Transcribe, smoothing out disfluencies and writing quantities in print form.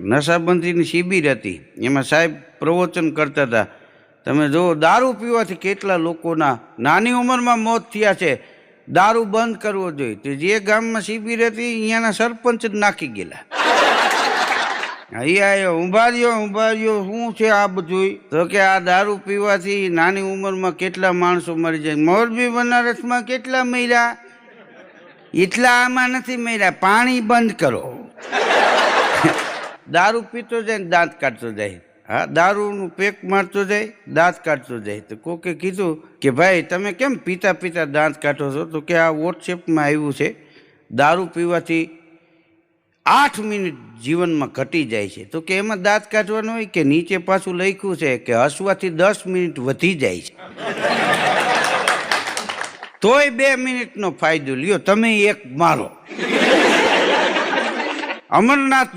નશાબંધીની શિબિર હતી, એમાં સાહેબ પ્રવચન કરતા હતા. તમે જુઓ, દારૂ પીવાથી કેટલા લોકોના નાની ઉંમરમાં મોત થયા છે. દારૂ બંધ કરવો જોઈએ. તો જે ગામમાં શિબિર હતી અહીંયાના સરપંચ જ નાખી ગયેલા. અહીંયા ઊભા રહ્યો, શું છે આ બધું? તો કે આ દારૂ પીવાથી નાની ઉંમરમાં કેટલા માણસો મરી જાય. મોરબી બનારસમાં કેટલા મર્યા? એટલા આમાં નથી મર્યા. પાણી બંધ કરો. દારૂ પીતો જાય ને દાંત કાઢતો જાય. હા, દારૂનું પેક મારતો જાય, દાંત કાઢતો જાય. તો કોકે કીધું કે ભાઈ તમે કેમ પીતા પીતા દાંત કાઢો છો? તો કે આ વોટ્સએપમાં આવ્યું છે, દારૂ પીવાથી 8 મિનિટ જીવનમાં ઘટી જાય છે. તો કે એમાં દાંત કાઢવાનું હોય કે નીચે પાછું લખ્યું છે કે હસવાથી 10 મિનિટ વધી જાય છે. તોય 2 મિનિટનો ફાયદો લ્યો, તમે એક મારો. અમરનાથ